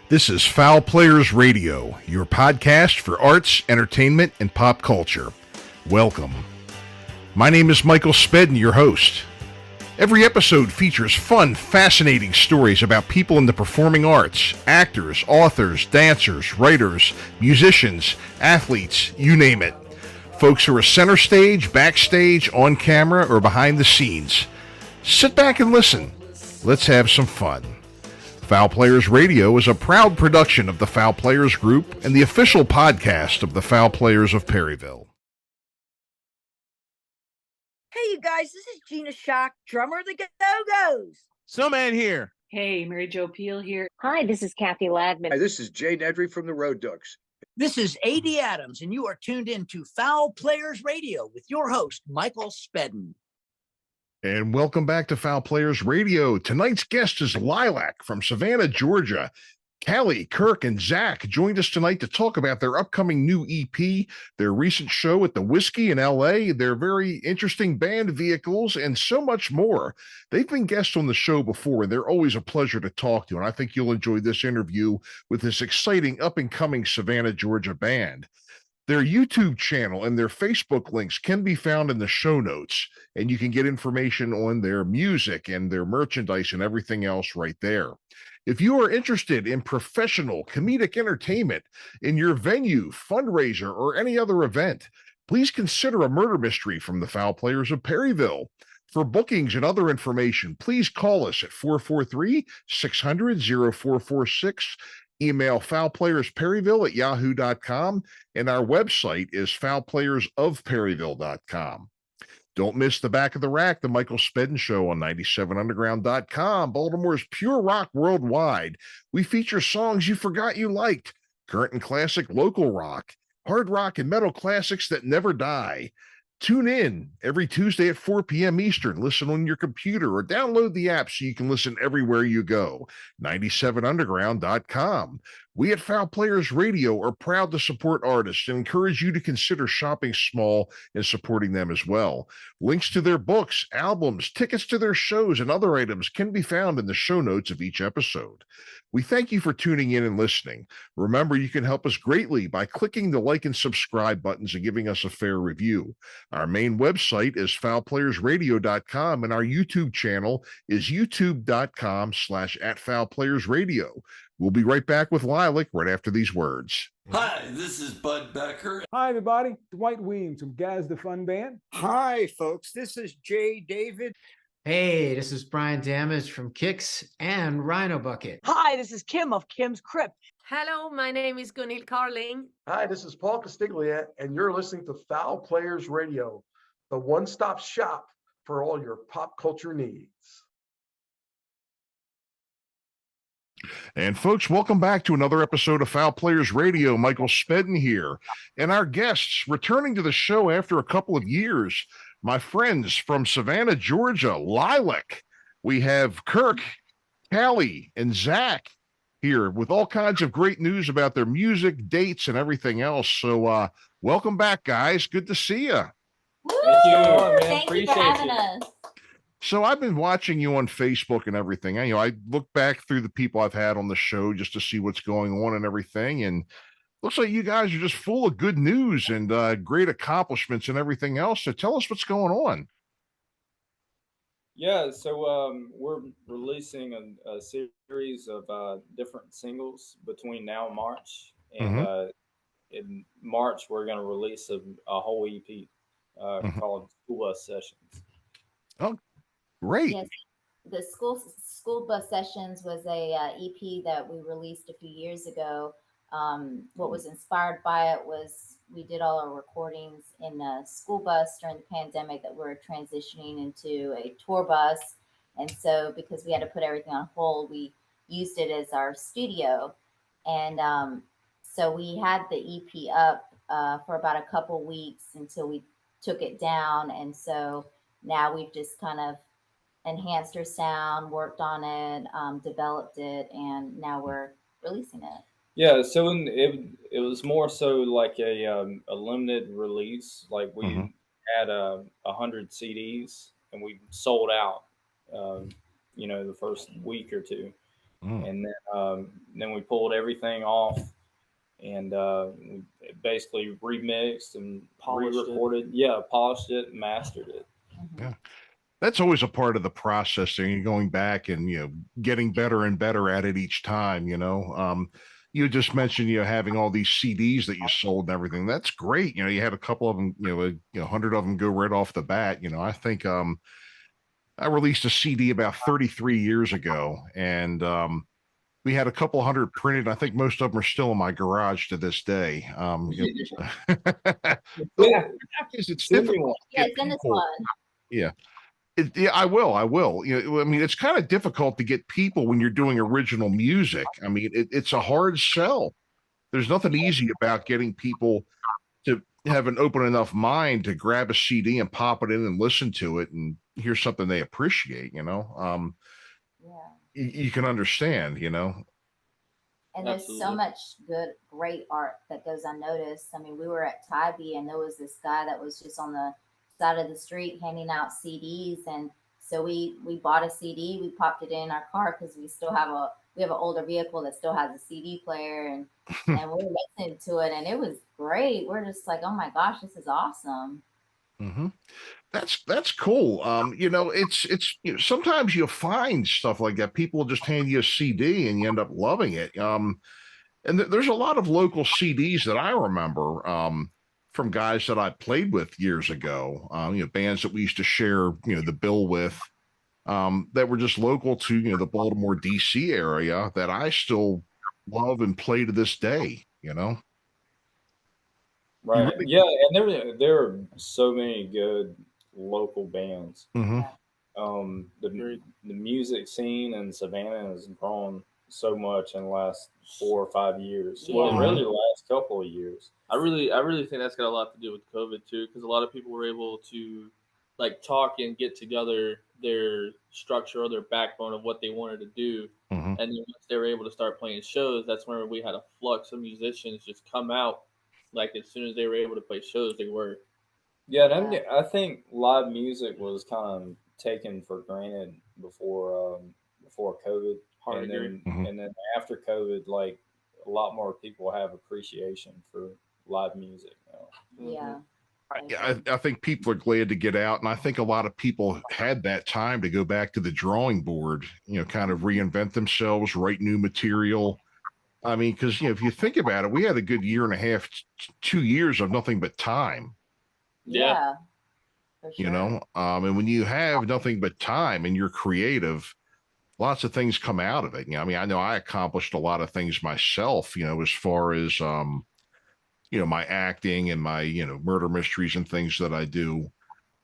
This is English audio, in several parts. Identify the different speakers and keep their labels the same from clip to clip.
Speaker 1: This is Fowl Players Radio, your podcast for arts, entertainment, and pop culture. Welcome. My name is Michael Spedden, your host. Every episode features fun, fascinating stories about people in the performing arts, actors, authors, dancers, writers, musicians, athletes, you name it. Folks who are center stage, backstage, on camera, or behind the scenes. Sit back and listen. Let's have some fun. Fowl Players Radio is a proud production of the Fowl Players Group and the official podcast of the Fowl Players of Perryville.
Speaker 2: Hey, you guys, this is Gina Shock, drummer of the Go-Go's.
Speaker 3: Snowman here.
Speaker 4: Hey, Mary Jo Peel here.
Speaker 5: Hi, this is Kathy Ladman.
Speaker 6: Hi, this is Jay Nedry from the Road Ducks.
Speaker 7: This is A.D. Adams, and you are tuned in to Fowl Players Radio with your host, Michael Spedden.
Speaker 1: And welcome back to Fowl Players Radio. Tonight's guest is Lilakk from Savannah, Georgia. Callie, Kirk, and Zakk joined us tonight to talk about their upcoming new EP, their recent show at the Whiskey in LA, their very interesting band vehicles, and so much more. They've been guests on the show before, and they're always a pleasure to talk to, and I think you'll enjoy this interview with this exciting up-and-coming Savannah, Georgia band. Their YouTube channel and their Facebook links can be found in the show notes, and you can get information on their music and their merchandise and everything else right there. If you are interested in professional comedic entertainment in your venue, fundraiser, or any other event, please consider a murder mystery from the Fowl Players of Perryville. For bookings and other information, please call us at 443-600-0446. Email foulplayersperryville@yahoo.com, and our website is foulplayersofperryville.com. Don't miss the Back of the Rack, the Michael Spedden Show on 97underground.com, Baltimore's pure rock worldwide. We feature songs you forgot you liked, current and classic local rock, hard rock and metal classics that never die. Tune in every Tuesday at 4 p.m. Eastern. Listen on your computer or download the app so you can listen everywhere you go. 97underground.com. We at Fowl Players Radio are proud to support artists and encourage you to consider shopping small and supporting them as well. Links to their books, albums, tickets to their shows, and other items can be found in the show notes of each episode. We thank you for tuning in and listening. Remember, you can help us greatly by clicking the like and subscribe buttons and giving us a fair review. Our main website is foulplayersradio.com, and our YouTube channel is youtube.com/@foulplayersradio. We'll be right back with Lilakk right after these words.
Speaker 8: Hi, this is Bud Becker.
Speaker 9: Hi, everybody. Dwight Weems from Gaz the Fun Band.
Speaker 6: Hi, folks. This is Jay David.
Speaker 10: Hey, this is Brian Damage from Kicks and Rhino Bucket.
Speaker 2: Hi, this is Kim of Kim's Crypt.
Speaker 11: Hello, my name is Gunhild Carling.
Speaker 12: Hi, this is Paul Castiglia, and you're listening to Fowl Players Radio, the one-stop shop for all your pop culture needs.
Speaker 1: And folks, welcome back to another episode of Fowl Players Radio. Michael Spedden here. And our guests returning to the show after a couple of years, my friends from Savannah, Georgia, Lilakk. We have Kirk, Callie, and Zakk here with all kinds of great news about their music, dates, and everything else. So welcome back, guys. Good to see you.
Speaker 4: Thank you, man.
Speaker 5: Thank you for having us.
Speaker 1: So I've been watching you on Facebook and everything. I look back through the people I've had on the show just to see what's going on and everything. And looks like you guys are just full of good news and great accomplishments and everything else. So tell us what's going on.
Speaker 13: Yeah, so we're releasing a series of different singles between now and March. And in March, we're going to release a whole EP called School Bus Sessions.
Speaker 1: Oh, great.
Speaker 5: Yes, the School Bus Sessions was a EP that we released a few years ago. What was inspired by it was we did all our recordings in a school bus during the pandemic that we're transitioning into a tour bus. And so because we had to put everything on hold, we used it as our studio. And so we had the EP up for about a couple weeks until we took it down. And so now we've just kind of enhanced our sound, worked on it, developed it, and now we're releasing it.
Speaker 13: Yeah, so it was more so like a limited release. Like we had 100 CDs and we sold out, the first week or two. And then we pulled everything off, and we basically remixed and re-recorded. Yeah, polished it, mastered it.
Speaker 1: Yeah. That's always a part of the process there. You're going back and, getting better and better at it each time, you just mentioned, having all these CDs that you sold and everything. That's great. You had a couple of them, 100 of them go right off the bat. I think I released a CD about 33 years ago, and we had a couple hundred printed. I think most of them are still in my garage to this day. It's difficult.
Speaker 5: Yeah, send us one.
Speaker 1: Yeah. Yeah, I will. I mean, it's kind of difficult to get people when you're doing original music. I mean, it's a hard sell. There's nothing easy about getting people to have an open enough mind to grab a CD and pop it in and listen to it and hear something they appreciate, you can understand,
Speaker 5: And there's so much great art that goes unnoticed. I mean, we were at Tybee and there was this guy that was just on the side of the street handing out CDs. And so we bought a CD, we popped it in our car because we have an older vehicle that still has a CD player, and we're listening to it, and it was great. We're just like, oh my gosh, this is awesome.
Speaker 1: Mm-hmm. That's cool. It's sometimes you find stuff like that. People just hand you a CD and you end up loving it. And there's a lot of local CDs that I remember from guys that I played with years ago. Bands that we used to share, the bill with, that were just local to the Baltimore DC area that I still love and play to this day.
Speaker 13: Right. Yeah, and there are so many good local bands.
Speaker 1: Mm-hmm.
Speaker 13: The music scene in Savannah has grown so much in the last 4 or 5 years.
Speaker 5: Yeah.
Speaker 13: Well, really the last couple of years.
Speaker 3: I really think that's got a lot to do with COVID too, because a lot of people were able to talk and get together their structure or their backbone of what they wanted to do.
Speaker 1: Mm-hmm.
Speaker 3: And then once they were able to start playing shows, that's when we had a flux of musicians just come out. As soon as they were able to play shows, they were.
Speaker 13: Yeah, and I think live music was kind of taken for granted before COVID. And then after COVID, a lot more people have appreciation for live music now.
Speaker 5: Yeah.
Speaker 1: I think people are glad to get out, and I think a lot of people had that time to go back to the drawing board, kind of reinvent themselves, write new material. I mean, because if you think about it, we had a good year and a half, 2 years of nothing but time.
Speaker 5: Yeah. For sure.
Speaker 1: And when you have nothing but time and you're creative, lots of things come out of it. I mean, I know I accomplished a lot of things myself, as far as my acting and my murder mysteries and things that I do,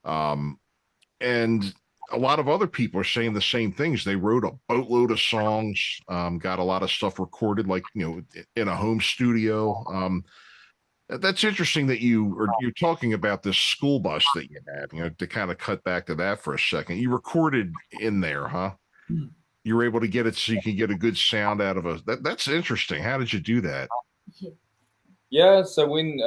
Speaker 1: and a lot of other people are saying the same things. They wrote a boatload of songs, got a lot of stuff recorded, in a home studio. That's interesting that you're talking about this school bus that you had, to kind of cut back to that for a second. You recorded in there, huh? You were able to get it so you can get a good sound out of that's interesting. How did you do that?
Speaker 13: Yeah, so we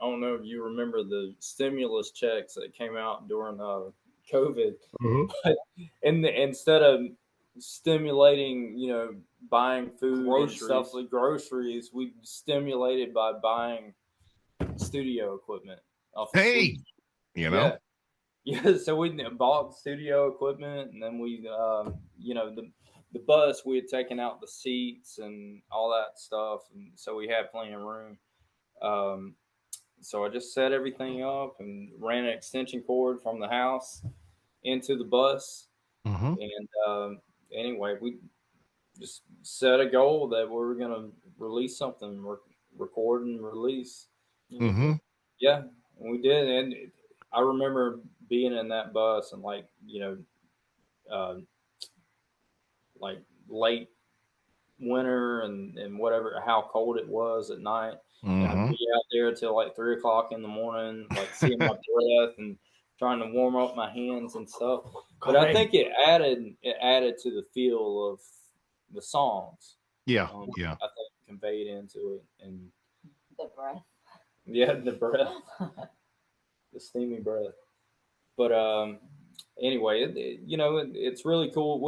Speaker 13: I don't know if you remember the stimulus checks that came out during COVID.
Speaker 1: Mm-hmm.
Speaker 13: But instead of stimulating, buying food and stuff like groceries, we stimulated by buying studio equipment. Yeah. So we bought studio equipment, and then we, the bus, we had taken out the seats and all that stuff, and so we had plenty of room. So I just set everything up and ran an extension cord from the house into the bus.
Speaker 1: Mm-hmm.
Speaker 13: And anyway, we just set a goal that we were going to release something, record and release.
Speaker 1: Mm-hmm.
Speaker 13: Yeah, and we did. And I remember being in that bus and late winter and whatever, how cold it was at night.
Speaker 1: Mm-hmm.
Speaker 13: And I'd be out there till 3 o'clock in the morning, seeing my breath and trying to warm up my hands and stuff. But I think it added to the feel of the songs.
Speaker 1: Yeah.
Speaker 13: I think it conveyed into it, and
Speaker 5: The breath.
Speaker 13: Yeah, the breath, the steamy breath. But anyway, it's really cool.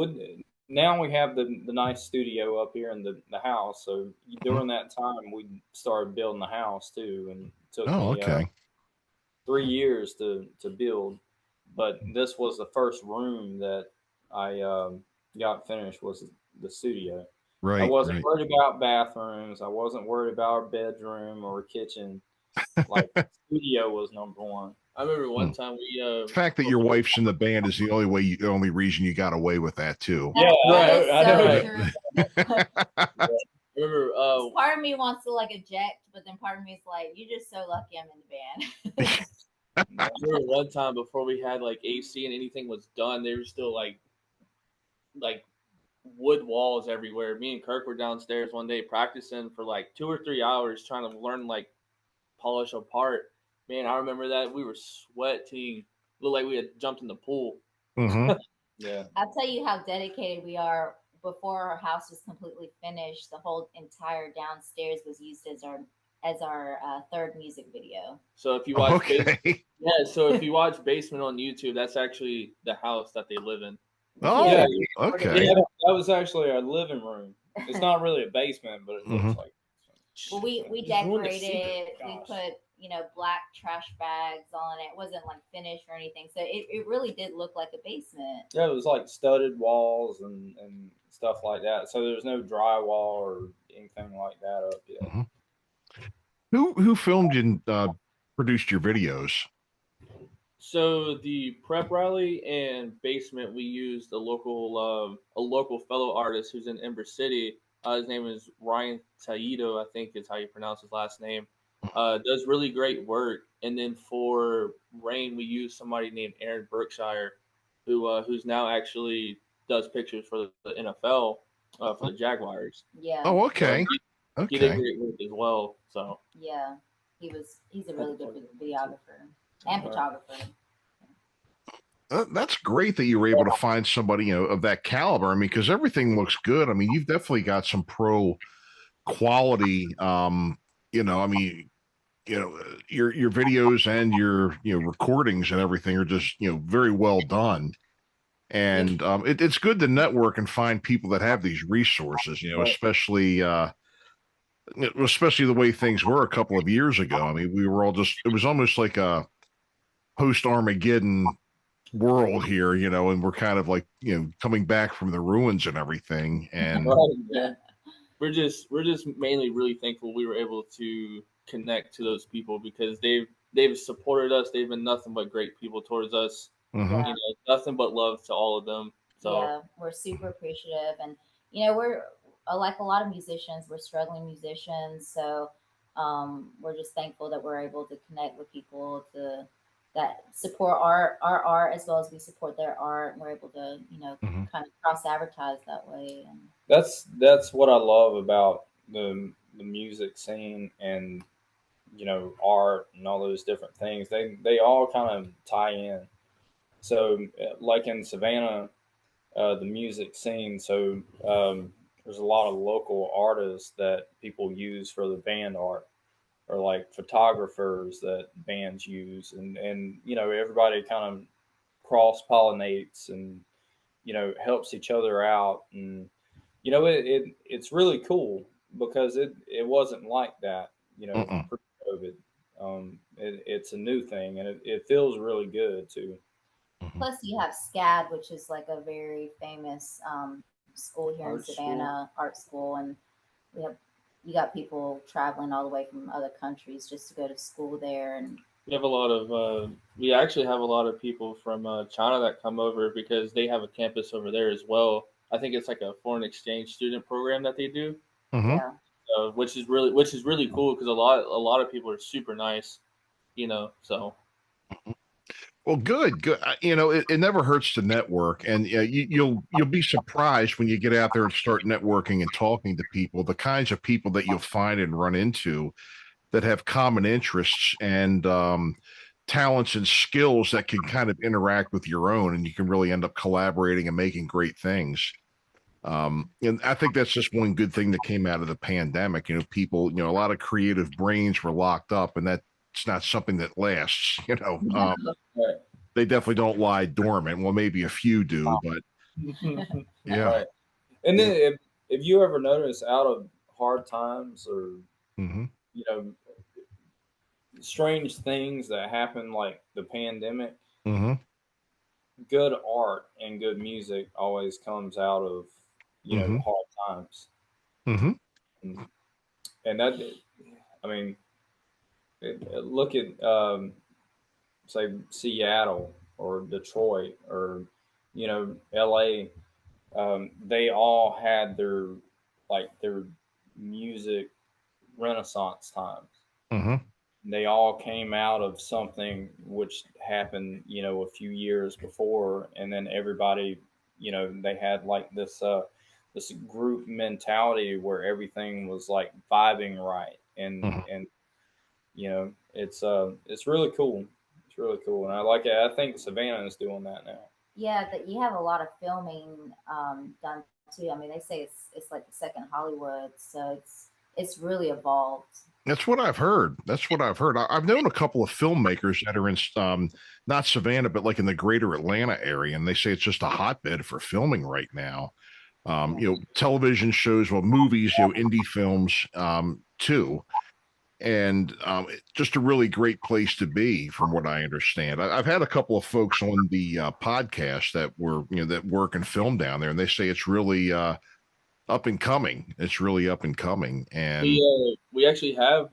Speaker 13: now we have the nice studio up here in the house. So during that time, we started building the house too, and it took me 3 years to build. But this was the first room that I got finished, was the studio.
Speaker 1: Right.
Speaker 13: I wasn't worried about bathrooms. I wasn't worried about our bedroom or kitchen. Like the studio was number one.
Speaker 3: I remember one time we
Speaker 1: the fact that your wife's in the band is the only reason you got away with that too.
Speaker 13: Yeah,
Speaker 5: That
Speaker 13: I know.
Speaker 5: so true.
Speaker 3: remember
Speaker 5: Part of me wants to like eject, but then part of me is like, you're just so lucky I'm in the band.
Speaker 3: I remember one time before we had like AC and anything was done, they were still like wood walls everywhere. Me and Kirk were downstairs one day practicing for like 2 or 3 hours trying to learn like polish apart. Man, I remember that we were sweating, looked like we had jumped in the pool.
Speaker 13: Yeah,
Speaker 5: I'll tell you how dedicated we are. Before our house was completely finished, the whole entire downstairs was used as our third music video.
Speaker 3: So if you watch so if you watch Basement on YouTube, that's actually the house that they live in.
Speaker 1: Oh,
Speaker 13: yeah.
Speaker 1: okay.
Speaker 13: Yeah, that was actually our living room. It's not really a basement, but it looks like.
Speaker 5: Well, we decorated it. We put black trash bags on it. It wasn't like finished or anything, so it really did look like a basement.
Speaker 13: Yeah, it was like studded walls and stuff like that. So there's no drywall or anything like that up yet.
Speaker 1: Who filmed and produced your videos?
Speaker 3: So the prep rally and Basement, we used a local fellow artist who's in Ember City. His name is Ryan Taito, I think is how you pronounce his last name. Does really great work. And then for Rain, we used somebody named Aaron Berkshire, who's now actually does pictures for the NFL for the Jaguars.
Speaker 5: Yeah.
Speaker 1: Oh, okay.
Speaker 3: He did great work as well. So
Speaker 5: yeah, he's a really good videographer and photographer.
Speaker 1: That's great that you were able to find somebody of that caliber. I mean, because everything looks good. I mean, you've definitely got some pro quality. I mean, your videos and your recordings and everything are just very well done. And it's good to network and find people that have these resources. Especially the way things were a couple of years ago. I mean, we were all it was almost like a post-Armageddon world here, and we're kind of like, coming back from the ruins and everything. And
Speaker 3: we're just mainly really thankful we were able to connect to those people because they've supported us. They've been nothing but great people towards us. Nothing but love to all of them. So
Speaker 5: yeah, we're super appreciative. And, we're like a lot of musicians, we're struggling musicians. So we're just thankful that we're able to connect with people that support our art as well as we support their art. And we're able to, kind of cross advertise that way. And
Speaker 13: that's what I love about the music scene and, art and all those different things. They all kind of tie in. So like in Savannah, the music scene, so there's a lot of local artists that people use for the band art, or like photographers that bands use, and everybody kind of cross pollinates and helps each other out, and it's really cool because it wasn't like that pre-COVID. It's a new thing, and it feels really good too.
Speaker 5: Plus, you have SCAD, which is like a very famous school here in Savannah, art school, and you got people traveling all the way from other countries just to go to school there. And
Speaker 3: we actually have a lot of people from China that come over because they have a campus over there as well. I think it's like a foreign exchange student program that they do.
Speaker 5: Yeah.
Speaker 3: Which is really cool because a lot of people are super nice, so.
Speaker 1: Well, good. It never hurts to network, and you'll be surprised when you get out there and start networking and talking to people, the kinds of people that you'll find and run into that have common interests and talents and skills that can kind of interact with your own, and you can really end up collaborating and making great things. And I think that's just one good thing that came out of the pandemic. People, a lot of creative brains were locked up, and that's not something that lasts. They definitely don't lie dormant. Well, maybe a few do, but yeah.
Speaker 13: And then if you ever notice out of hard times or, you know, strange things that happen like the pandemic, good art and good music always comes out of, you know, hard times. And that, I mean, look at, say, Seattle or Detroit or, you know, LA. They all had their music renaissance times. They all came out of something which happened, you know, a few years before, and then everybody, you know, they had like this group mentality where everything was like vibing right, and you know, it's really cool. It's really cool, and I like it. I think Savannah is doing that now.
Speaker 5: Yeah, that you have a lot of filming done too. I mean, they say it's like the second Hollywood, so it's really evolved.
Speaker 1: That's what I've heard. That's what I've heard. I've known a couple of filmmakers that are in not Savannah, but like in the greater Atlanta area, and they say it's just a hotbed for filming right now. You know, television shows, well, movies, you know, indie films too. And just a really great place to be, from what I understand. I've had a couple of folks on the podcast that were, you know, that work and film down there, and they say it's really up and coming. It's really up and coming. And
Speaker 3: we actually have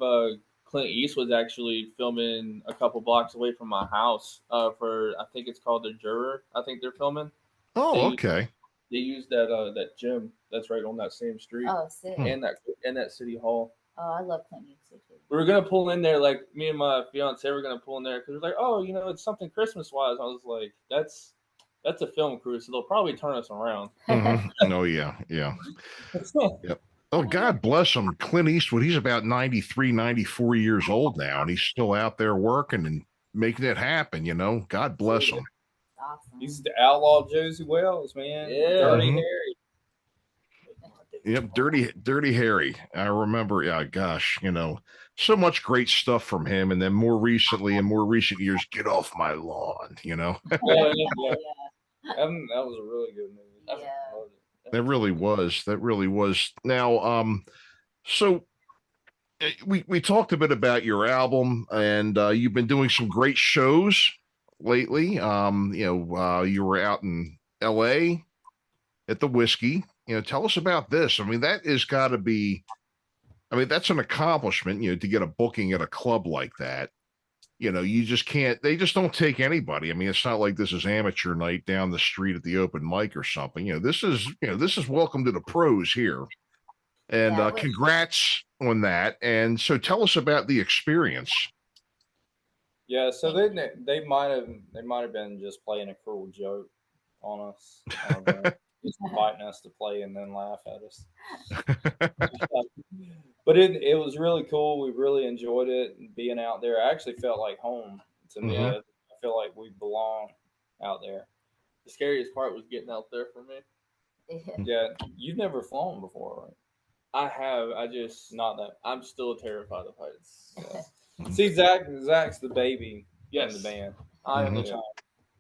Speaker 3: Clint Eastwood's actually filming a couple blocks away from my house for, I think it's called The Juror. I think they're filming.
Speaker 1: Oh, okay.
Speaker 3: They use that gym that's right on that same street.
Speaker 5: Oh, sick.
Speaker 3: And that city hall.
Speaker 5: Oh, I love Clint Eastwood too.
Speaker 3: We were gonna pull in there, like me and my fiance were gonna pull in there because we're like, oh, you know, it's something Christmas wise. I was like, that's a film crew, so they'll probably turn us around.
Speaker 1: Oh yeah. Yep. Oh, God bless him. Clint Eastwood, he's about 93, 94 years old now, and he's still out there working and making it happen, you know. God bless him.
Speaker 5: Awesome.
Speaker 13: He's the outlaw Josie Wells, man.
Speaker 3: Yeah.
Speaker 13: Dirty Harry.
Speaker 1: Yep, Dirty Harry. I remember, yeah, gosh, you know, so much great stuff from him. And then more recently, in more recent years, Get Off My Lawn, you know.
Speaker 13: Yeah. That was a really good movie.
Speaker 5: Yeah.
Speaker 1: That really was. That really was. Now, so we talked a bit about your album, and you've been doing some great shows lately. You know, you were out in LA at the Whiskey. You know, tell us about this. I mean, that is got to be, I mean, that's an accomplishment, you know, to get a booking at a club like that. You know, you just can't, they just don't take anybody. I mean, it's not like this is amateur night down the street at the open mic or something. You know, this is welcome to the pros here. And congrats on that. And so tell us about the experience.
Speaker 13: Yeah, so they might have been just playing a cruel joke on us. Just inviting us to play and then laugh at us. But it was really cool. We really enjoyed it, being out there. I actually felt like home to me. I feel like we belong out there.
Speaker 3: The scariest part was getting out there for me.
Speaker 13: Yeah, you've never flown before, right?
Speaker 3: I have. I just
Speaker 13: not that.
Speaker 3: I'm still terrified of heights.
Speaker 13: Yeah. See, Zach's the baby in the band.
Speaker 3: I am the child.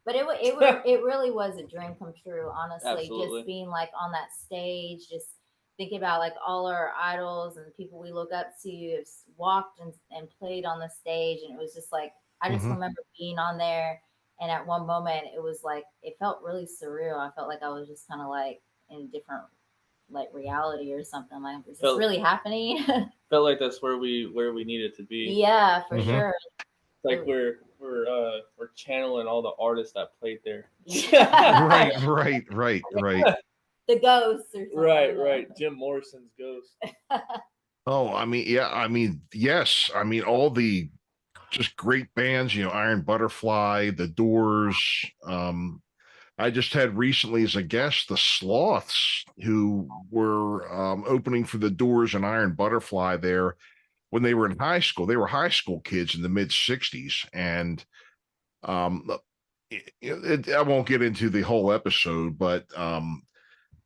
Speaker 5: But it really was a dream come true, honestly.
Speaker 3: Absolutely.
Speaker 5: Just being like on that stage, just thinking about like all our idols and people we look up to have walked and played on the stage. And it was just like, I just remember being on there. And at one moment it was like, it felt really surreal. I felt like I was just kind of like in a different like reality or something. Like, is this really happening?
Speaker 3: Felt like that's where we needed to be.
Speaker 5: Yeah, for sure.
Speaker 3: Like we're channeling all the artists that played there.
Speaker 1: Right.
Speaker 5: The ghosts or something.
Speaker 3: Right. Jim Morrison's ghost.
Speaker 1: Oh, I mean, yeah, I mean, yes. I mean, all the just great bands, you know, Iron Butterfly, The Doors. I just had recently as a guest the Sloths, who were opening for The Doors and Iron Butterfly there when they were in high school. They were high school kids in the mid 60s. And I won't get into the whole episode, but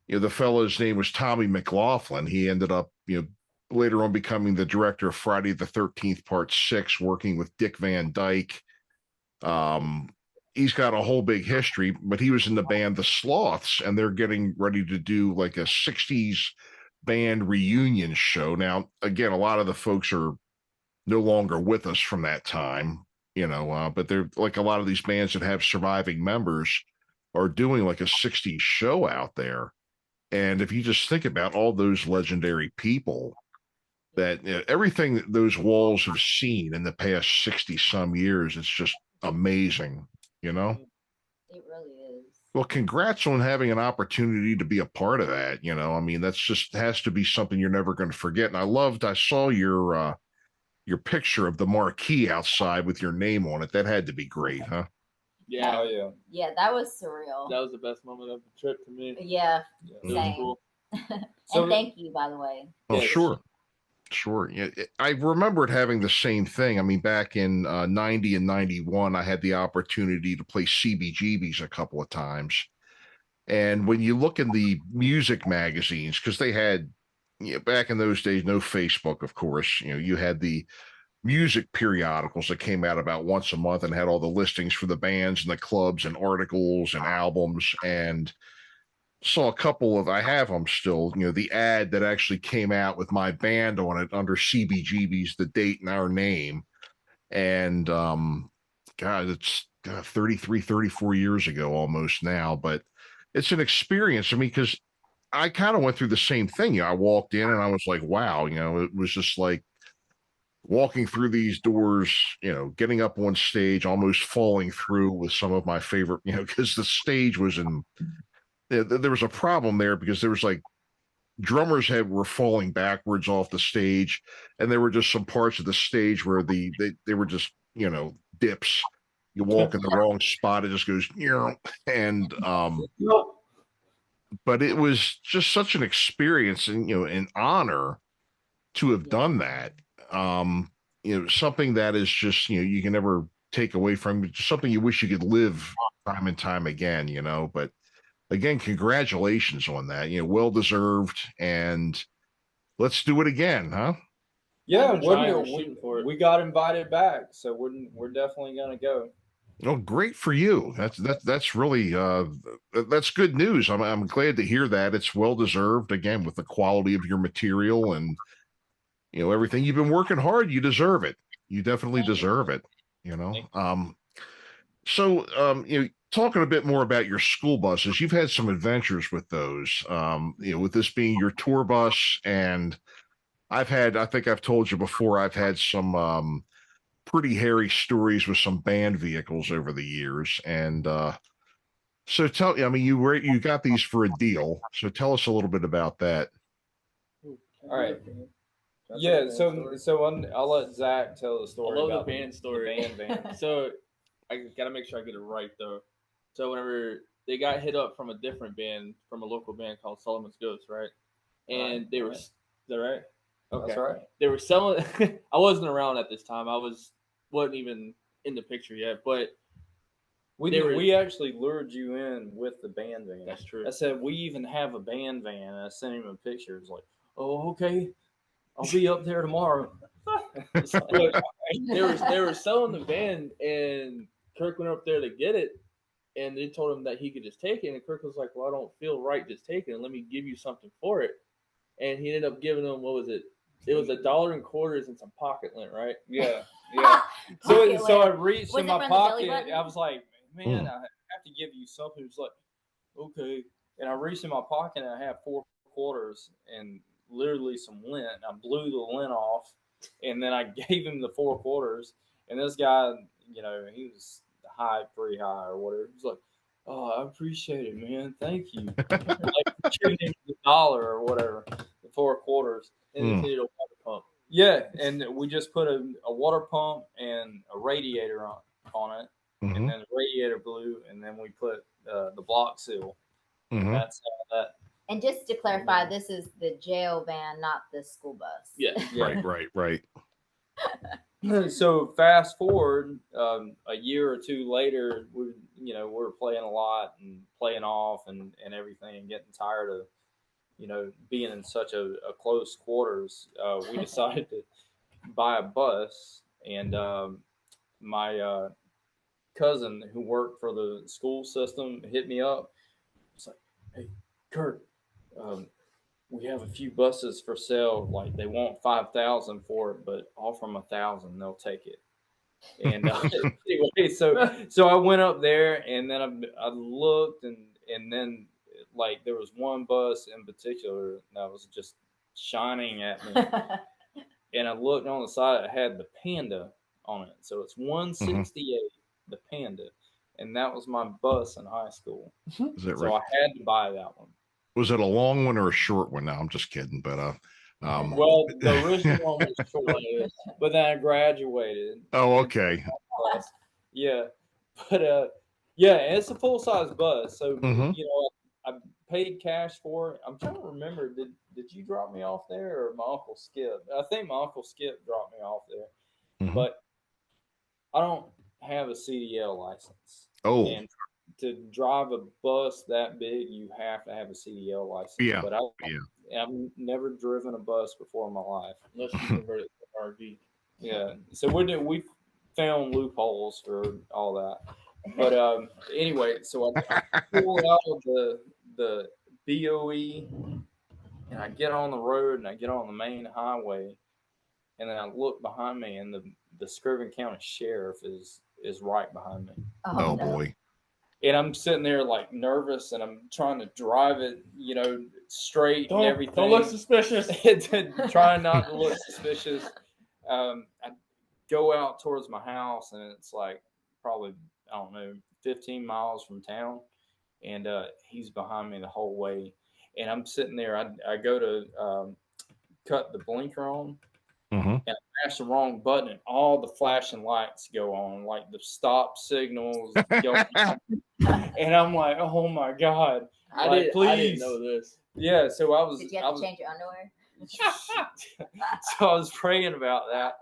Speaker 1: you know, the fellow's name was Tommy McLaughlin. He ended up, you know, later on becoming the director of Friday the 13th Part 6, working with Dick Van Dyke. he's got a whole big history, but he was in the band The Sloths, and they're getting ready to do like a 60s band reunion show. Now, again, a lot of the folks are no longer with us from that time, but they're like a lot of these bands that have surviving members are doing like a 60s show out there. And if you just think about all those legendary people that everything that those walls have seen in the past 60 some years, it's just amazing,
Speaker 5: It really is.
Speaker 1: Well, congrats on having an opportunity to be a part of that. I mean, that's just has to be something you're never going to forget. And I saw your picture of the marquee outside with your name on it. That had to be great, huh?
Speaker 3: Yeah.
Speaker 13: Oh, yeah.
Speaker 5: Yeah, that was surreal.
Speaker 3: That was the best moment of the trip to me.
Speaker 5: Yeah,
Speaker 3: It was
Speaker 5: same.
Speaker 3: cool.
Speaker 5: And thank you, by the way.
Speaker 1: Oh, sure. Sure. Yeah, I remembered having the same thing. I mean, back in 90 and 91, I had the opportunity to play CBGBs a couple of times. And when you look in the music magazines, because they had, back in those days, no Facebook, of course, you had the music periodicals that came out about once a month and had all the listings for the bands and the clubs and articles and albums. And saw a couple of, I have them still, the ad that actually came out with my band on it under CBGB's, the date and our name. And God, it's 33, 34 years ago almost now, but it's an experience. I mean, because I kind of went through the same thing. I walked in and I was like, wow, it was just like walking through these doors, getting up on stage, almost falling through with some of my favorite, because the stage was there was a problem there because there was like drummers were falling backwards off the stage, and there were just some parts of the stage where they were just dips. You walk in the wrong spot, it just goes and but it was just such an experience and an honor to have done that. Something that is just you can never take away from, something you wish you could live time and time again, but again, congratulations on that. Well deserved, and let's do it again, huh?
Speaker 13: Yeah, we got invited back, so we're definitely gonna go.
Speaker 1: Oh, great for you. That's really that's good news. I'm glad to hear that. It's well deserved, again, with the quality of your material and everything. You've been working hard. You deserve it. You definitely deserve it. Talking a bit more about your school buses, you've had some adventures with those, with this being your tour bus. And I think I've told you before, I've had some pretty hairy stories with some band vehicles over the years. And so you got these for a deal. So tell us a little bit about that.
Speaker 13: All right. Yeah, so I'll let Zach tell the story.
Speaker 3: I love
Speaker 13: about
Speaker 3: the band story.
Speaker 13: The band.
Speaker 3: So I gotta make sure I get it right though. So whenever they got hit up from a different band, from a local band called Solomon's Ghost, right? And they were, is that right? Okay.
Speaker 13: That's right.
Speaker 3: They were selling. I wasn't around at this time. I wasn't even in the picture yet. But
Speaker 13: we actually lured you in with the band van.
Speaker 3: That's true.
Speaker 13: I said we even have a band van. And I sent him a picture. It's like, oh, okay, I'll be up there tomorrow.
Speaker 3: They were selling the van, and Kirk went up there to get it. And they told him that he could just take it. And Kirk was like, well, I don't feel right just taking it. Let me give you something for it. And he ended up giving him, what was it? It was $1 and quarters and some pocket lint, right?
Speaker 13: Yeah. So I reached in my pocket. I was like, man, I have to give you something. He was like, okay. And I reached in my pocket and I had 4 quarters and literally some lint. I blew the lint off. And then I gave him the 4 quarters. And this guy, he was pretty high or whatever. He's like, oh, I appreciate it, man. Thank you. Like giving him the $1 or whatever, the 4 quarters.
Speaker 3: And he needed a water pump.
Speaker 13: Yeah, and we just put a water pump and a radiator on it, and then the radiator blew, and then we put the block seal. That's how that.
Speaker 5: And just to clarify, this is the jail van, not the school bus.
Speaker 3: Yeah.
Speaker 1: Right.
Speaker 13: So fast forward a year or two later, we're playing a lot and playing off and everything, and getting tired of being in such a close quarters. We decided to buy a bus, and my
Speaker 3: cousin who worked for the school system hit me up. It's like, hey, Kirk, we have a few buses for sale. Like they want 5,000 for it, but offer them 1,000, they'll take it. And anyway, so I went up there, and then I looked, and then like there was one bus in particular that was just shining at me, and I looked on the side. It had the Panda on it, so it's 168, the Panda, and that was my bus in high school.
Speaker 1: Is that
Speaker 3: so
Speaker 1: right?
Speaker 3: I had to buy that one.
Speaker 1: Was it a long one or a short one? No, I'm just kidding. But
Speaker 3: well, the original one was short, but then I graduated.
Speaker 1: Oh, okay.
Speaker 3: Yeah, but yeah, and it's a full size bus, so you know I paid cash for it. I'm trying to remember, did you drop me off there or my Uncle Skip? I think my Uncle Skip dropped me off there, but I don't have a CDL license.
Speaker 1: Oh.
Speaker 3: And to drive a bus that big, you have to have a CDL license.
Speaker 1: Yeah.
Speaker 3: But I've never driven a bus before in my life.
Speaker 13: Unless you convert it to an RV.
Speaker 3: Yeah. So we found loopholes for all that. But anyway, so I pull out of the BOE, and I get on the road, and I get on the main highway, and then I look behind me, and the Scriven County Sheriff is right behind me.
Speaker 1: Oh boy.
Speaker 3: And I'm sitting there like nervous, and I'm trying to drive it, you know, straight and everything.
Speaker 13: Don't look suspicious.
Speaker 3: Trying not to look suspicious. I go out towards my house, and it's like probably, I don't know, 15 miles from town. And he's behind me the whole way. And I'm sitting there. I go to cut the blinker on, and I mash the wrong button, and all the flashing lights go on, like the stop signals go on. And I'm like, oh my God.
Speaker 13: I didn't know this.
Speaker 3: Yeah, so I was.
Speaker 5: Did you have to change your underwear?
Speaker 3: So I was praying about that,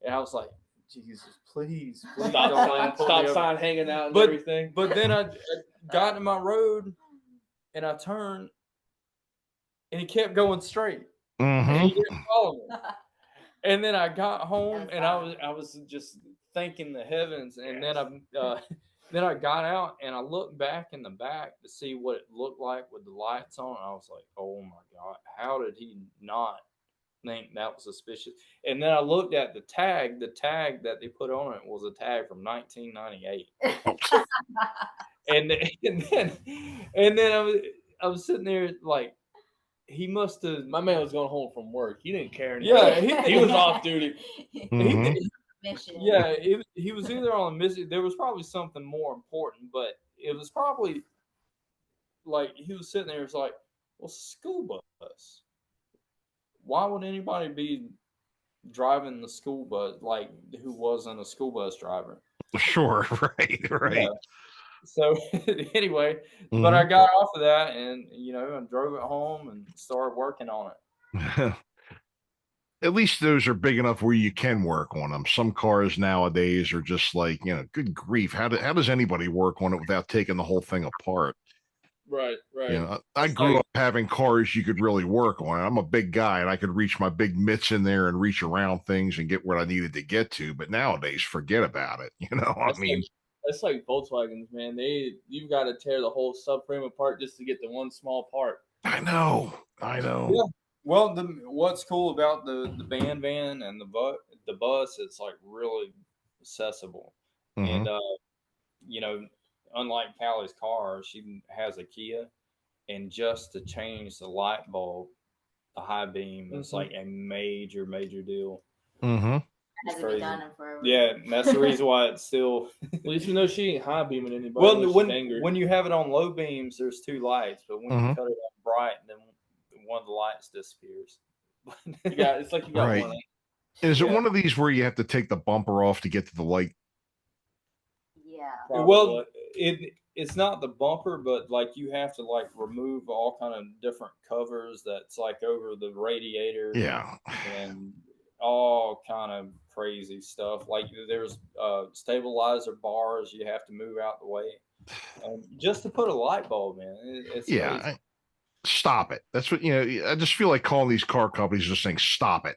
Speaker 3: and I was like, Jesus, please
Speaker 13: Stop sign hanging out and everything.
Speaker 3: But then I got to my road, and I turned, and he kept going straight. And he didn't follow me. And then I got home, and I was just thanking the heavens. And then I got out, and I looked back in the back to see what it looked like with the lights on. And I was like, oh my God, how did he not think that was suspicious? And then I looked at the tag that they put on it was a tag from 1998. and then I was sitting there like, he must have.
Speaker 13: My man was going home from work. He didn't care anymore.
Speaker 3: Yeah,
Speaker 13: he was off duty.
Speaker 3: Yeah, he was either on a mission. There was probably something more important, but it was probably like he was sitting there. It's like, well, school bus. Why would anybody be driving the school bus like who wasn't a school bus driver?
Speaker 1: Sure, right.
Speaker 3: Yeah. So anyway, but I got off of that, and I drove it home and started working on it.
Speaker 1: At least those are big enough where you can work on them. Some cars nowadays are just like, good grief. How does anybody work on it without taking the whole thing apart?
Speaker 13: Right.
Speaker 1: I grew up having cars you could really work on. I'm a big guy, and I could reach my big mitts in there and reach around things and get where I needed to get to. But nowadays, forget about it.
Speaker 13: That's like Volkswagens, man. You've got to tear the whole subframe apart just to get the one small part.
Speaker 1: I know.
Speaker 3: Yeah. Well, what's cool about the band van and the bus, it's like really accessible. And unlike Callie's car, she has a Kia, and just to change the light bulb, the high beam, is like a major deal.
Speaker 5: Hasn't been done in forever.
Speaker 3: Yeah, and that's the reason why it's still.
Speaker 13: At least you know she ain't high beaming anybody.
Speaker 3: Well, when you have it on low beams, there's two lights, but when you cut it on bright, then one of the lights disappears.
Speaker 13: It's like you got
Speaker 1: right.
Speaker 13: one.
Speaker 1: Is it one of these where you have to take the bumper off to get to the light?
Speaker 5: Yeah.
Speaker 3: Probably. Well, it's not the bumper, but like you have to like remove all kind of different covers that's like over the radiator.
Speaker 1: Yeah.
Speaker 3: And all kind of crazy stuff. Like there's stabilizer bars you have to move out the way just to put a light bulb in. It's crazy.
Speaker 1: Stop it. That's what I just feel like calling these car companies just saying stop it.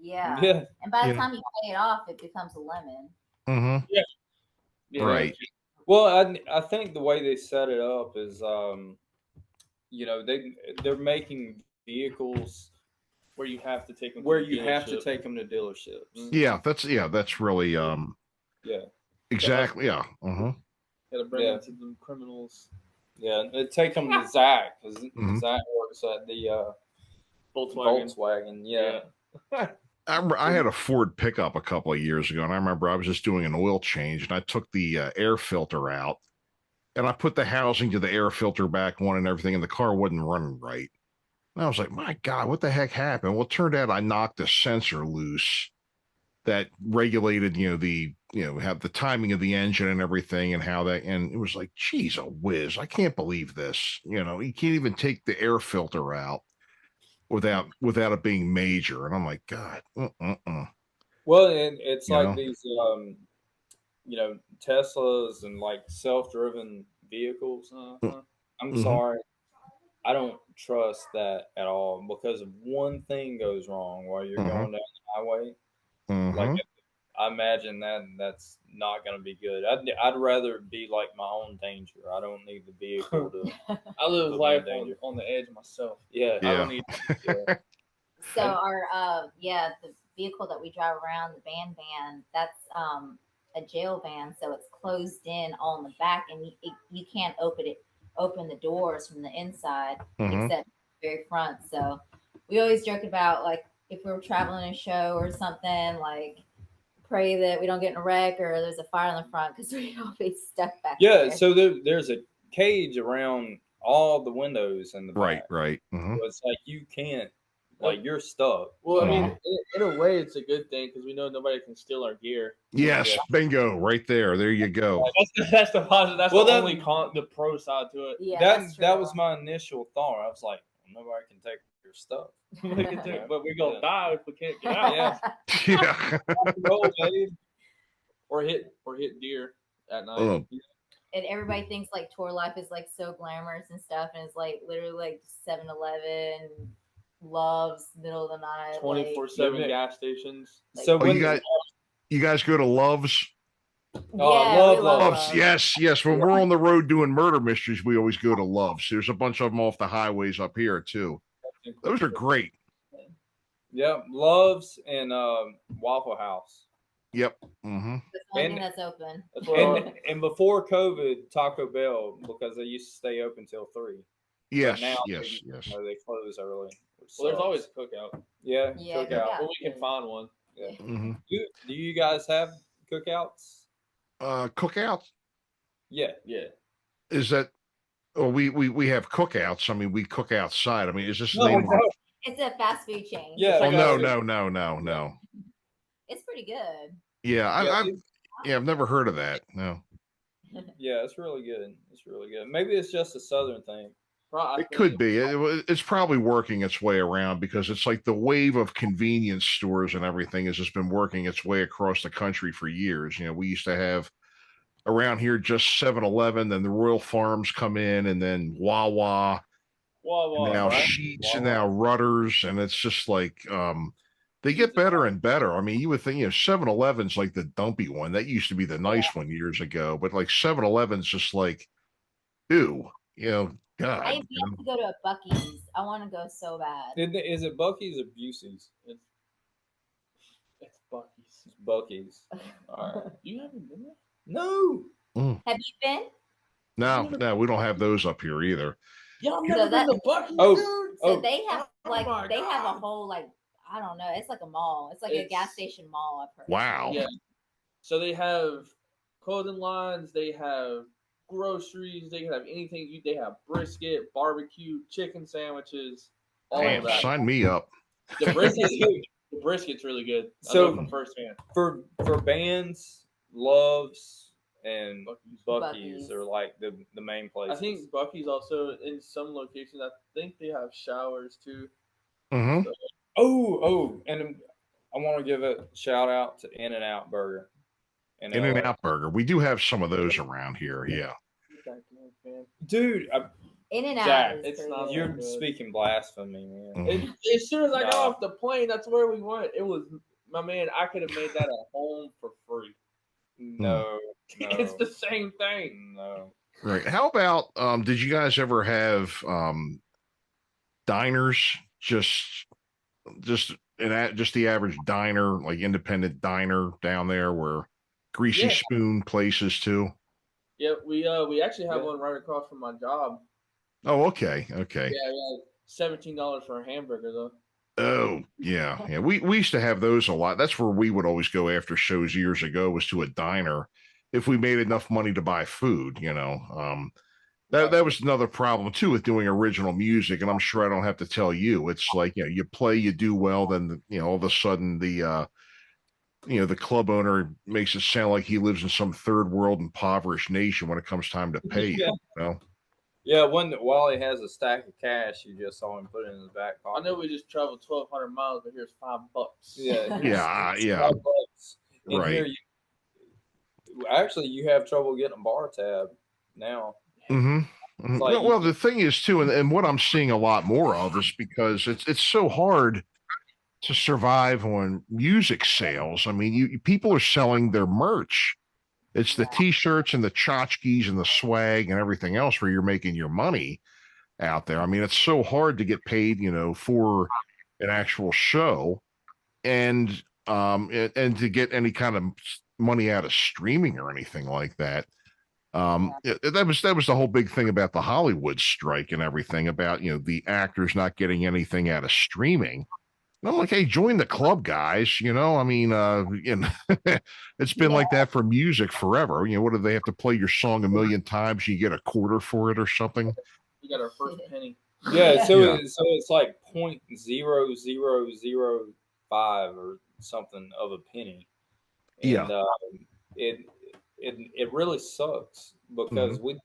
Speaker 5: Yeah. And by the time you pay it off, it becomes a lemon.
Speaker 3: Yeah.
Speaker 1: Right.
Speaker 13: Well, I think the way they set it up is, they're making vehicles
Speaker 3: where you have to take them.
Speaker 13: To dealerships.
Speaker 1: Yeah, that's really
Speaker 13: Yeah.
Speaker 1: Exactly. Yeah.
Speaker 3: Gotta bring them to the criminals.
Speaker 13: Yeah, take them to Zakk because
Speaker 1: Mhm.
Speaker 13: Zakk works at the
Speaker 3: Volkswagen.
Speaker 13: Yeah.
Speaker 1: I had a Ford pickup a couple of years ago, and I remember I was just doing an oil change, and I took the air filter out, and I put the housing to the air filter back on and everything, and the car wasn't running right. And I was like, my God, what the heck happened? Well, it turned out I knocked a sensor loose that regulated, have the timing of the engine and everything, and how that, and it was like, geez, a whiz, I can't believe this. You can't even take the air filter out without it being major. And I'm like, God.
Speaker 13: Well, and it's like these, Teslas and like self-driven vehicles. I'm sorry, I don't trust that at all, because if one thing goes wrong while you're going down the highway, like I imagine that's not going to be good. I'd rather be like my own danger. I don't need the vehicle to.
Speaker 3: I live life on the edge myself.
Speaker 13: Yeah.
Speaker 3: I don't need.
Speaker 5: So our the vehicle that we drive around, the van, that's a jail van, so it's closed in all in the back, and you can't open the doors from the inside except the very front. So we always joke about, like, if we're traveling a show or something, like, pray that we don't get in a wreck or there's a fire in the front, because we always stuck back there.
Speaker 13: So there's a cage around all the windows in the back.
Speaker 1: Right.
Speaker 13: So it's like you can't, like, you're stuck.
Speaker 3: Well, I mean, in a way, it's a good thing because we know nobody can steal our gear.
Speaker 1: Yes, bingo, right there. There you go.
Speaker 3: That's the positive. That's the only the pro side to it.
Speaker 5: Yeah,
Speaker 13: that was my initial thought. I was like, nobody can take your stuff.
Speaker 3: They can take, but we're gonna die if we can't get out.
Speaker 1: Yeah.
Speaker 13: Roll, babe.
Speaker 3: Or hit deer at night.
Speaker 5: And everybody thinks like tour life is like so glamorous and stuff, and it's like literally like 7-Eleven, Love's, middle of the night,
Speaker 3: 24/7 gas stations.
Speaker 13: So
Speaker 1: you guys go to Love's?
Speaker 13: Love's.
Speaker 1: Yes. When we're on the road doing murder mysteries, we always go to Love's. There's a bunch of them off the highways up here too. Those are great.
Speaker 13: Yep, Love's and Waffle House.
Speaker 1: Yep.
Speaker 5: That's the only thing that's open.
Speaker 13: And before COVID, Taco Bell, because they used to stay open till 3.
Speaker 1: Yes.
Speaker 13: Now
Speaker 1: Yes.
Speaker 13: they close early.
Speaker 3: Well, there's always a cookout.
Speaker 13: Yeah,
Speaker 5: cookout.
Speaker 3: Well, we can find one.
Speaker 13: Yeah. Do you guys have cookouts?
Speaker 1: Cookouts?
Speaker 13: Yeah.
Speaker 1: Is that? Oh, we have cookouts. I mean, we cook outside. I mean, is this the
Speaker 13: No,
Speaker 1: name?
Speaker 13: no.
Speaker 5: It's a fast food chain.
Speaker 13: Yeah.
Speaker 1: Oh, no.
Speaker 5: It's pretty good.
Speaker 1: Yeah, I've never heard of that. No.
Speaker 13: Yeah, it's really good. Maybe it's just a Southern thing.
Speaker 1: It could be. It's probably working its way around, because it's like the wave of convenience stores and everything has just been working its way across the country for years. We used to have around here just 7-Eleven, then the Royal Farms come in, and then Wawa, and now
Speaker 3: right?
Speaker 1: Sheetz, and now Rutter's, and it's just like they get better and better. I mean, you would think 7-Eleven's like the dumpy one. That used to be the nice one years ago, but like 7-Eleven's just like, ew, God.
Speaker 5: I have to go to a Buc-ee's. I want to go so bad.
Speaker 13: Is it Buc-ee's or Busey's?
Speaker 3: It's Buc-ee's.
Speaker 13: It's Buc-ee's. All right.
Speaker 3: You haven't been there?
Speaker 13: No.
Speaker 5: Have you been?
Speaker 1: No, we don't have those up here either.
Speaker 3: Y'all never been to Buc-ee's?
Speaker 5: So they have a whole, like, I don't know. It's like a mall. It's like a gas station mall, I've heard.
Speaker 1: Wow.
Speaker 3: Yeah. So they have clothing lines. They have groceries. They have anything. They have brisket, barbecue, chicken sandwiches. All of that.
Speaker 1: Sign me up.
Speaker 3: The brisket's really good.
Speaker 13: So
Speaker 3: from firsthand.
Speaker 13: For bands, Loves and Buc-ee's are like the main places.
Speaker 3: I think Buc-ee's also in some locations. I think they have showers too.
Speaker 1: Mm-hmm.
Speaker 3: So,
Speaker 13: and I want to give a shout out to In-N-Out Burger.
Speaker 1: In-N-Out Burger. We do have some of those around here. Yeah.
Speaker 13: Dude,
Speaker 5: In-N-Out.
Speaker 13: You're speaking blasphemy, man.
Speaker 1: Mm-hmm.
Speaker 3: As soon as I got off the plane, that's where we went. It was, my man, I could have made that at home for free.
Speaker 13: No,
Speaker 3: It's the same thing.
Speaker 13: No.
Speaker 1: Right. How about did you guys ever have diners, just the average diner, like independent diner down there, where Greasy Spoon places too?
Speaker 3: Yeah, we actually have one right across from my job.
Speaker 1: Oh, okay.
Speaker 3: Yeah, $17 for a hamburger though.
Speaker 1: Oh, yeah. We used to have those a lot. That's where we would always go after shows years ago, was to a diner if we made enough money to buy food, That was another problem too with doing original music, and I'm sure I don't have to tell you. It's like, you play, you do well, then all of a sudden the club owner makes it sound like he lives in some third world impoverished nation when it comes time to pay you.
Speaker 13: Yeah, while he has a stack of cash, you just saw him put it in his back pocket.
Speaker 3: I know we just traveled 1,200 miles, but here's $5.
Speaker 13: Yeah,
Speaker 1: yeah.
Speaker 13: $5. And
Speaker 1: Right.
Speaker 13: Here you have trouble getting a bar tab now.
Speaker 1: Mm-hmm.
Speaker 13: Like,
Speaker 1: Well, the thing is too, and what I'm seeing a lot more of is because it's so hard to survive on music sales. I mean, people are selling their merch. It's the T-shirts and the tchotchkes and the swag and everything else where you're making your money out there. I mean, it's so hard to get paid, for an actual show, and to get any kind of money out of streaming or anything like that. That was the whole big thing about the Hollywood strike and everything, about the actors not getting anything out of streaming. And I'm like, hey, join the club, guys. I mean, it's been like that for music forever. What do they have to play your song a million times? You get a quarter for it or something.
Speaker 3: We got our first penny.
Speaker 13: Yeah, so it's like 0.0005 or something of a penny. And, it really sucks because we,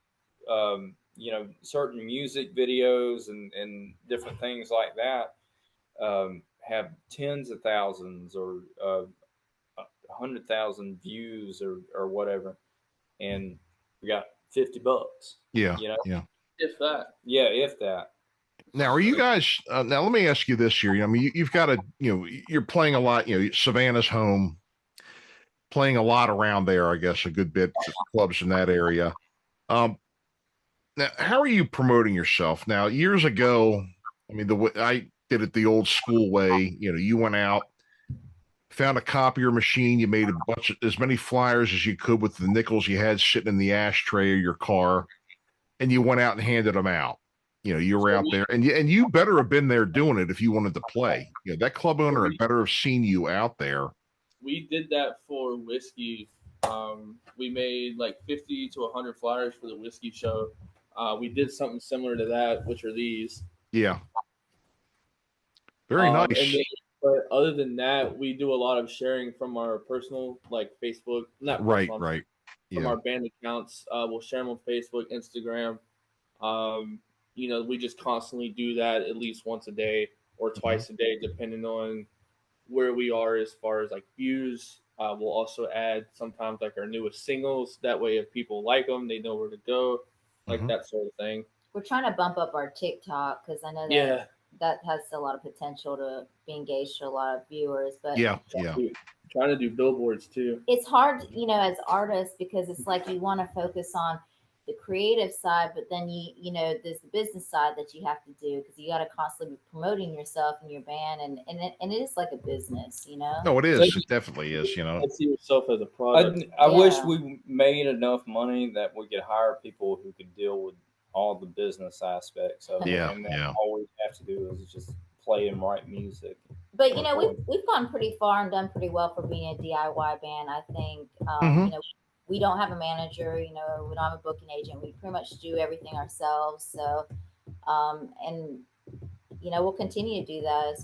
Speaker 13: certain music videos and different things like that have tens of thousands or 100,000 views or whatever, and we got $50.
Speaker 1: Yeah.
Speaker 3: If that.
Speaker 13: Yeah, if that.
Speaker 1: Now, are you guys? Now, let me ask you this here. I mean, you've got you're playing a lot. Savannah's home, playing a lot around there. I guess a good bit of clubs in that area. Now, how are you promoting yourself now? Years ago, I mean, I did it the old school way. You went out, found a copier machine, you made as many flyers as you could with the nickels you had sitting in the ashtray of your car, and you went out and handed them out. You were out there, and you better have been there doing it if you wanted to play. That club owner had better have seen you out there.
Speaker 3: We did that for whiskey. We made like 50 to 100 flyers for the whiskey show. We did something similar to that, which are these.
Speaker 1: Yeah. Very nice.
Speaker 3: But other than that, we do a lot of sharing from our personal, like Facebook, not
Speaker 1: right.
Speaker 3: From our band accounts. We'll share them on Facebook, Instagram. We just constantly do that at least once a day or twice a day, depending on where we are as far as like views. We'll also add sometimes like our newest singles. That way, if people like them, they know where to go, like that sort of thing.
Speaker 5: We're trying to bump up our TikTok because I know that has a lot of potential to be engaged to a lot of viewers. But
Speaker 3: trying to do billboards too.
Speaker 5: It's hard, as artists, because it's like you want to focus on the creative side, but then there's the business side that you have to do because you got to constantly be promoting yourself and your band, and it is like a business,
Speaker 1: No, it is. It definitely is.
Speaker 3: See yourself as a product.
Speaker 13: I wish we made enough money that we could hire people who could deal with all the business aspects of it. And all we have to do is just play and write music.
Speaker 5: But we've gone pretty far and done pretty well for being a DIY band. I think we don't have a manager, we don't have a booking agent. We pretty much do everything ourselves. So we'll continue to do that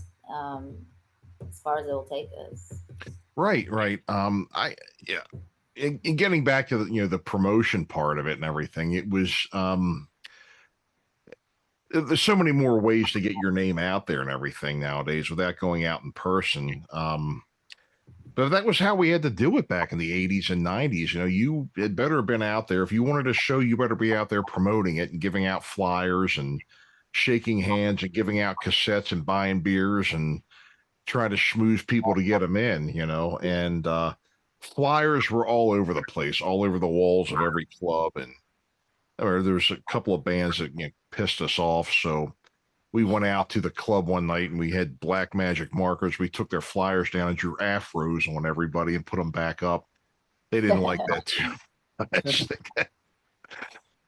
Speaker 5: as far as it will take us. Right.
Speaker 1: In getting back to the promotion part of it and everything, it was there's so many more ways to get your name out there and everything nowadays without going out in person. But that was how we had to do it back in the 80s and 90s. You had better have been out there. If you wanted a show, you better be out there promoting it and giving out flyers and shaking hands and giving out cassettes and buying beers and trying to schmooze people to get them in, and flyers were all over the place, all over the walls of every club. And there's a couple of bands that pissed us off. So we went out to the club one night and we had black magic markers. We took their flyers down and drew afros on everybody and put them back up. They didn't like that too much.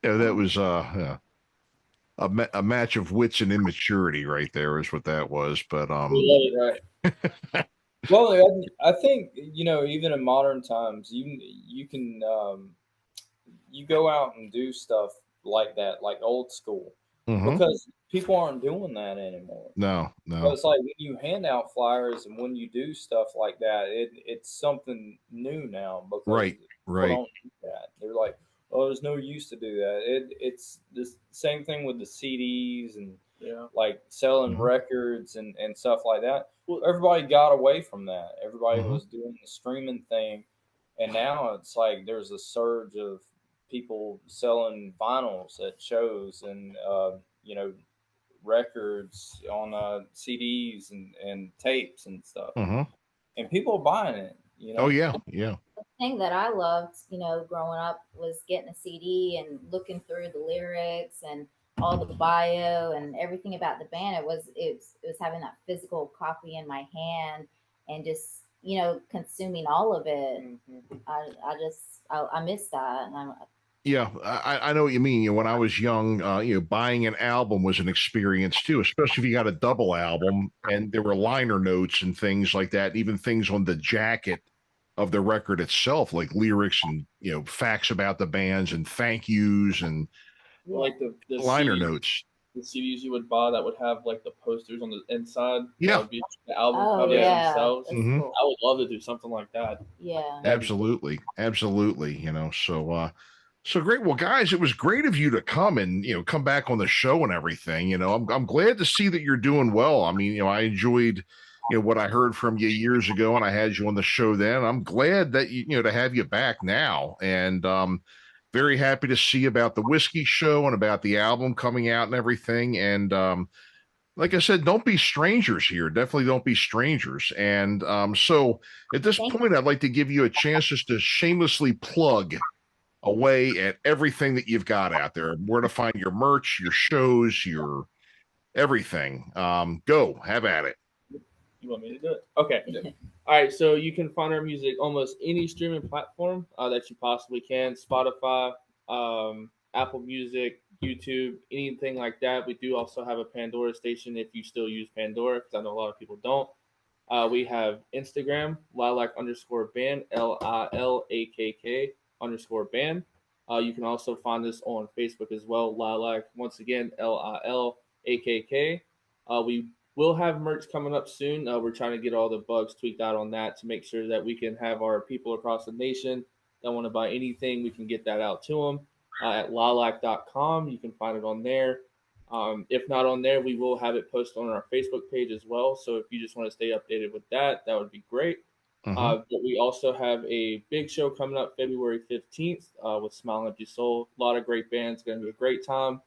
Speaker 1: That was a match of wits and immaturity right there is what that was. But
Speaker 13: right. Well, I think even in modern times, you can you go out and do stuff like that, like old school, because people aren't doing that anymore.
Speaker 1: No.
Speaker 13: So it's like when you hand out flyers and when you do stuff like that, it's something new now. Because
Speaker 1: right.
Speaker 13: Don't do that. They're like, oh, there's no use to do that. It's the same thing with the CDs and like selling records and stuff like that. Well, everybody got away from that. Everybody was doing the streaming thing, and now it's like there's a surge of people selling vinyls at shows and records on CDs and tapes and stuff, and people are buying it.
Speaker 1: Oh yeah.
Speaker 5: The thing that I loved, growing up was getting a CD and looking through the lyrics and all the bio and everything about the band. It was having that physical copy in my hand and just consuming all of it. I miss that. And
Speaker 1: yeah, I know what you mean. When I was young, buying an album was an experience too, especially if you got a double album and there were liner notes and things like that, even things on the jacket of the record itself, like lyrics and facts about the bands and thank yous and
Speaker 3: like the
Speaker 1: liner
Speaker 3: CDs,
Speaker 1: notes.
Speaker 3: The CDs you would buy that would have like the posters on the inside.
Speaker 1: Yeah,
Speaker 3: that would be the album covers themselves.
Speaker 5: Cool.
Speaker 3: I would love to do something like that.
Speaker 5: Yeah,
Speaker 1: absolutely. So great. Well, guys, it was great of you to come and come back on the show and everything. I'm glad to see that you're doing well. I mean, I enjoyed what I heard from you years ago, and I had you on the show then. I'm glad that to have you back now, and very happy to see about the whiskey show and about the album coming out and everything. And like I said, don't be strangers here. Definitely don't be strangers. And so at this point, I'd like to give you a chance just to shamelessly plug away at everything that you've got out there, where to find your merch, your shows, your everything. Go, have at it.
Speaker 3: You want me to do it? Okay. All right. So you can find our music almost any streaming platform that you possibly can. Spotify, Apple Music, YouTube, anything like that. We do also have a Pandora station if you still use Pandora, because I know a lot of people don't. We have Instagram, Lilakk_band, LILAKK_band. You can also find us on Facebook as well, Lilakk, once again, LILAKK. We will have merch coming up soon. We're trying to get all the bugs tweaked out on that to make sure that we can have our people across the nation that want to buy anything, we can get that out to them at lilakk.com. You can find it on there. If not on there, we will have it posted on our Facebook page as well. So if you just want to stay updated with that, that would be great. But we also have a big show coming up February 15th with Smile Empty Soul. A lot of great bands. It's going to be a great time.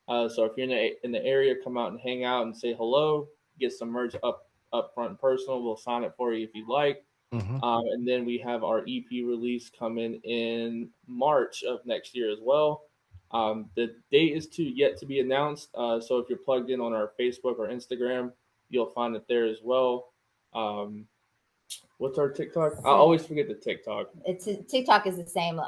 Speaker 3: So if you're in the area, come out and hang out and say hello. Get some merch up front and personal. We'll sign it for you if you'd like. And then we have our EP release coming in March of next year as well. The date is yet to be announced. So if you're plugged in on our Facebook or Instagram, you'll find it there as well. What's our TikTok? I always forget the TikTok.
Speaker 5: TikTok is the same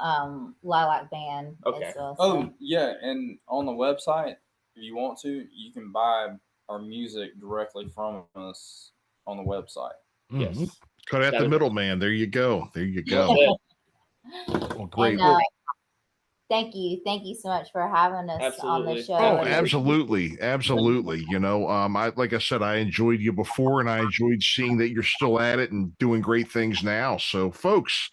Speaker 5: Lilakk band.
Speaker 3: Okay.
Speaker 5: As well,
Speaker 13: Oh yeah, and on the website, if you want to, you can buy our music directly from us on the website.
Speaker 3: Yes.
Speaker 1: Cut out the middleman. There you go. Well, great.
Speaker 5: And, thank you so much for having us on the show.
Speaker 1: Oh, absolutely. Like I said, I enjoyed you before, and I enjoyed seeing that you're still at it and doing great things now. So, folks,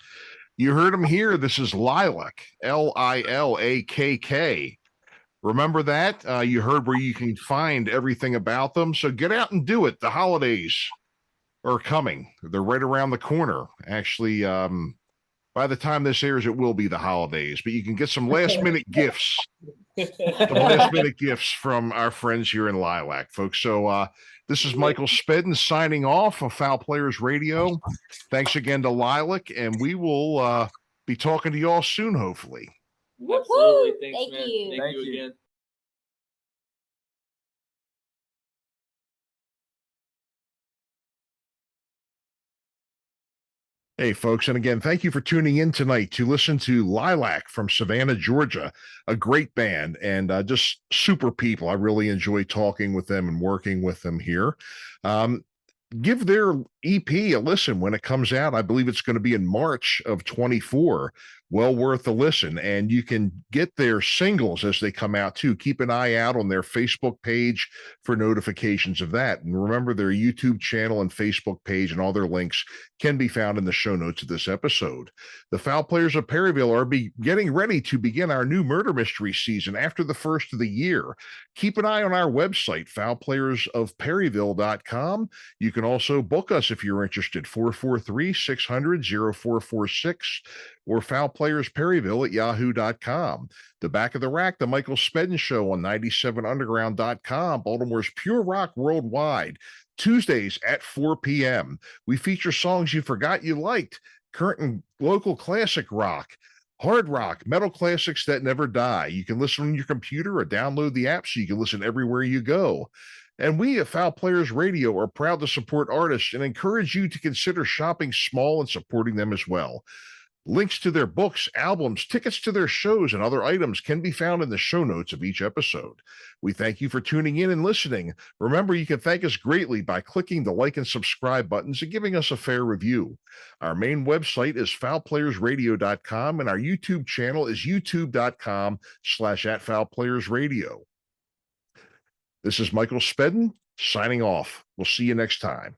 Speaker 1: you heard him here. This is Lilakk, Lilakk. Remember that? You heard where you can find everything about them. So get out and do it. The holidays are coming. They're right around the corner. Actually, by the time this airs, it will be the holidays, but you can get some last minute gifts. Some last minute gifts from our friends here in Lilakk, folks. So this is Michael Spedden signing off of Fowl Players Radio. Thanks again to Lilakk, and we will be talking to you all soon, hopefully.
Speaker 3: Absolutely. Thanks,
Speaker 5: Thank
Speaker 3: man.
Speaker 5: you.
Speaker 3: Thank you again.
Speaker 1: Hey, folks, and again, thank you for tuning in tonight to listen to Lilakk from Savannah, Georgia, a great band and just super people. I really enjoy talking with them and working with them here. Give their EP a listen when it comes out. I believe it's going to be in March of 24. Well worth a listen. And you can get their singles as they come out too. Keep an eye out on their Facebook page for notifications of that. And remember, their YouTube channel and Facebook page and all their links can be found in the show notes of this episode. The Fowl Players of Perryville are getting ready to begin our new murder mystery season after the first of the year. Keep an eye on our website, fowlplayersofperryville.com. You can also book us if you're interested, 443-600-0446 or fowlplayersperryville@yahoo.com. The Back of the Rack, the Michael Spedden Show on 97underground.com, Baltimore's Pure Rock Worldwide, Tuesdays at 4 p.m. We feature songs you forgot you liked, current and local classic rock, hard rock, metal classics that never die. You can listen on your computer or download the app so you can listen everywhere you go. And we at Fowl Players Radio are proud to support artists and encourage you to consider shopping small and supporting them as well. Links to their books, albums, tickets to their shows, and other items can be found in the show notes of each episode. We thank you for tuning in and listening. Remember, you can thank us greatly by clicking the like and subscribe buttons and giving us a fair review. Our main website is fowlplayersradio.com, and our YouTube channel is youtube.com/@fowlplayersradio. This is Michael Spedden signing off. We'll see you next time.